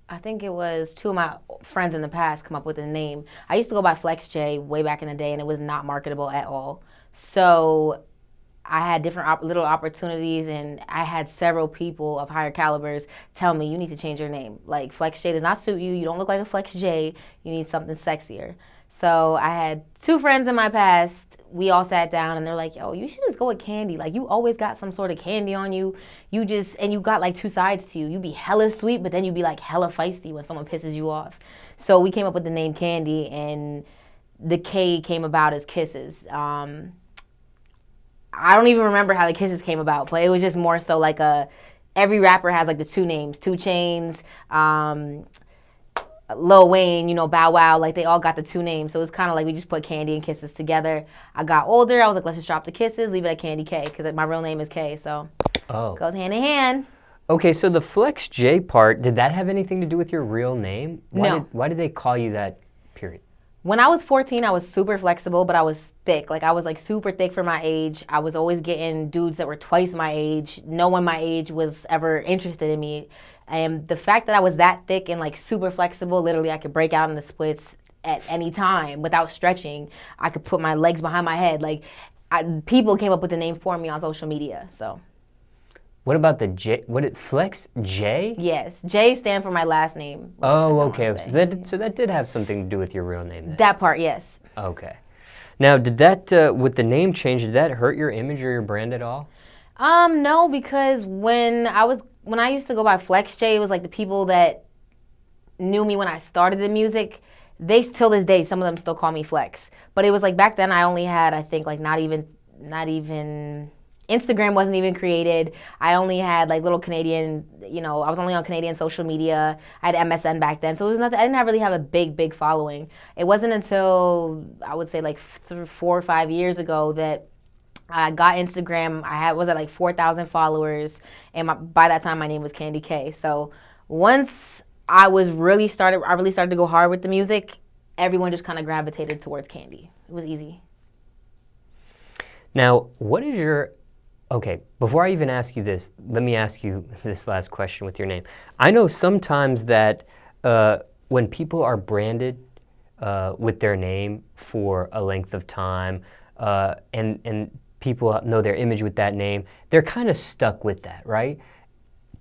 I think it was two of my friends in the past come up with a name. I used to go by Flex J way back in the day, and it was not marketable at all. So I had different little opportunities, and I had several people of higher calibers tell me, you need to change your name. Like, Flex J does not suit you. You don't look like a Flex J. You need something sexier. So I had two friends in my past. We all sat down, and they're like, yo, you should just go with Kandy. Like, you always got some sort of candy on you. And you got like two sides to you. You be hella sweet, but then you be like hella feisty when someone pisses you off. So we came up with the name Kandy, and the K came about as kisses. I don't even remember how the kisses came about, but it was just more so like every rapper has like the two names, 2 Chainz, Lil Wayne, Bow Wow, like they all got the two names. So it was kind of like we just put Kandy and Kisses together. I got older, I was like, let's just drop the Kisses, leave it at Kandy K, because my real name is K, so it goes hand in hand. Okay, so the Flex J part, did that have anything to do with your real name? No. Why did they call you that, period? When I was 14, I was super flexible, but I was thick. Like, I was like super thick for my age. I was always getting dudes that were twice my age. No one my age was ever interested in me. And the fact that I was that thick and like super flexible, literally I could break out in the splits at any time without stretching. I could put my legs behind my head. Like, people came up with the name for me on social media, so. What about the J? Flex J? Yes, J stand for my last name. Oh, okay. So that did have something to do with your real name then. That part, yes. Okay. Now, did that, with the name change, did that hurt your image or your brand at all? No, because when I used to go by Flex J, it was like the people that knew me when I started the music, they till this day, some of them still call me Flex. But it was like back then I only had, I think, like not even Instagram wasn't even created. I only had like little Canadian, I was only on Canadian social media. I had MSN back then. So it was nothing, I didn't really have a big following. It wasn't until I would say like 4 or 5 years ago that I got Instagram. Was at like 4,000 followers. And by that time my name was Kandy K. So once I really started to go hard with the music, everyone just kind of gravitated towards Kandy. It was easy. Now, okay, before I even ask you this, let me ask you this last question with your name. I know sometimes that when people are branded with their name for a length of time, and people know their image with that name, they're kind of stuck with that, right?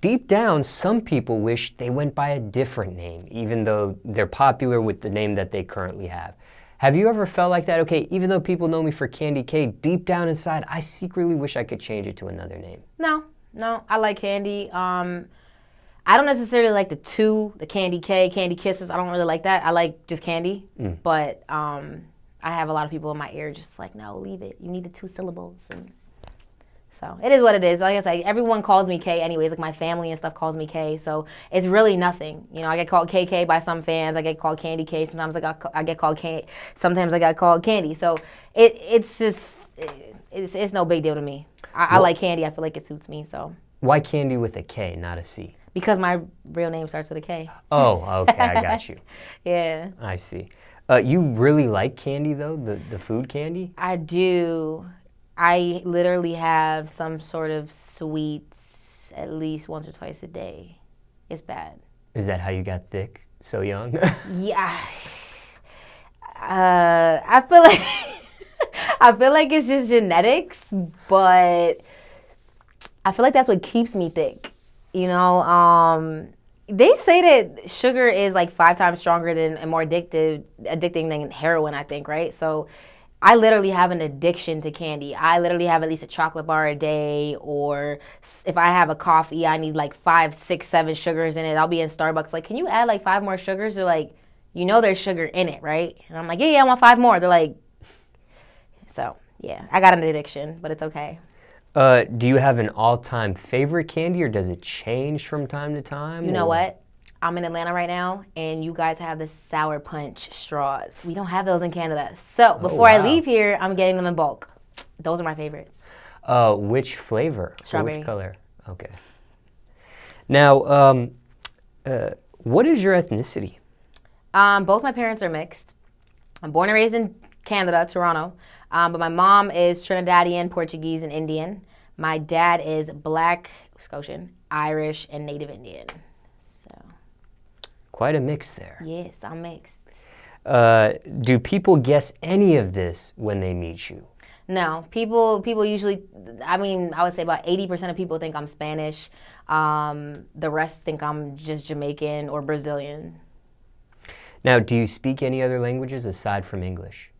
Deep down, some people wish they went by a different name, even though they're popular with the name that they currently have. Have you ever felt like that? Okay, even though people know me for Kandy K, deep down inside, I secretly wish I could change it to another name. No, I like Kandy. I don't necessarily like the Kandy K, Kandy Kisses. I don't really like that. I like just Kandy. But I have a lot of people in my ear just like, no, leave it. You need the 2 syllables. And so it is what it is. Like I said, everyone calls me K anyways. Like my family and stuff calls me K. So it's really nothing. I get called KK by some fans. I get called Kandy K. Sometimes I get called K. Sometimes I get called Kandy. So it's no big deal to me. I like Kandy. I feel like it suits me. So why Kandy with a K, not a C? Because my real name starts with a K. Oh, okay. I got you. Yeah. I see. You really like candy though, the food candy? I do. I literally have some sort of sweets at least once or twice a day. It's bad. Is that how you got thick so young? Yeah. I feel like I feel like it's just genetics, but I feel like that's what keeps me thick. They say that sugar is like 5 times stronger and more addicting than heroin, I think, right? So I literally have an addiction to candy. I literally have at least a chocolate bar a day, or if I have a coffee, I need like 5, 6, 7 sugars in it. I'll be in Starbucks like, can you add like 5 more sugars? They're like, there's sugar in it, right? And I'm like, yeah, I want 5 more. They're like, so yeah, I got an addiction, but it's okay. Do you have an all-time favorite candy, or does it change from time to time? You know what? I'm in Atlanta right now, and you guys have the Sour Punch straws. We don't have those in Canada. So before I leave here, I'm getting them in bulk. Those are my favorites. Which flavor? Strawberry. Which color? Okay. Now, what is your ethnicity? Both my parents are mixed. I'm born and raised in Canada, Toronto. But my mom is Trinidadian, Portuguese, and Indian. My dad is Black, Scotian, Irish, and Native Indian. So. Quite a mix there. Yes, I'm mixed. Do people guess any of this when they meet you? No, people usually, I mean, I would say about 80% of people think I'm Spanish. The rest think I'm just Jamaican or Brazilian. Now, do you speak any other languages aside from English?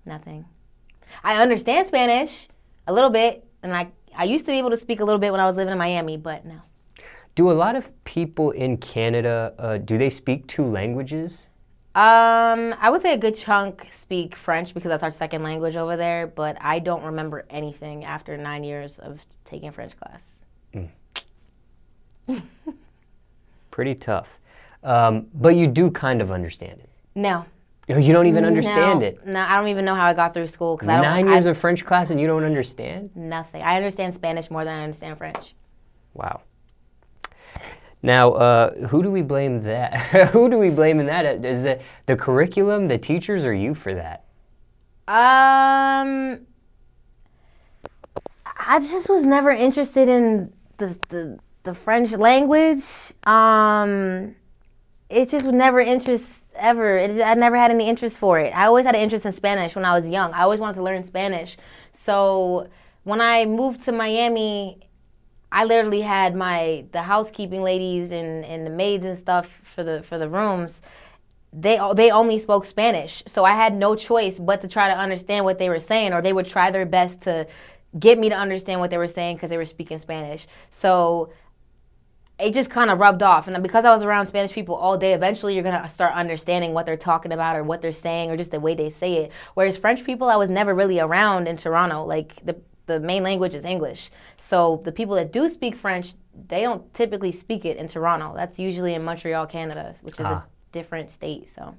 Nothing. I understand Spanish a little bit, and I used to be able to speak a little bit when I was living in Miami, but no. Do a lot of people in Canada, do they speak two languages? I would say a good chunk speak French because that's our second language over there, but I don't remember anything after 9 years of taking French class. Pretty tough. But you do kind of understand it. No. You don't even understand it? No, I don't even know how I got through school. 9 years of French class and you don't understand? Nothing. I understand Spanish more than I understand French. Wow. Now, who do we blame that? Who do we blame in that? Is the curriculum, the teachers, or you for that? I just was never interested in the French language. It just would never interest ever. I never had any interest for it. I always had an interest in Spanish when I was young. I always wanted to learn Spanish. So when I moved to Miami, I literally had the housekeeping ladies and the maids and stuff for the rooms. They only spoke Spanish, so I had no choice but to try to understand what they were saying, or they would try their best to get me to understand what they were saying because they were speaking Spanish. So it just kind of rubbed off, and because I was around Spanish people all day, eventually you're gonna start understanding what they're talking about or what they're saying or just the way they say it. Whereas French people, I was never really around in Toronto. Like the main language is English. So the people that do speak French, they don't typically speak it in Toronto. That's usually in Montreal, Canada, which is a different state. So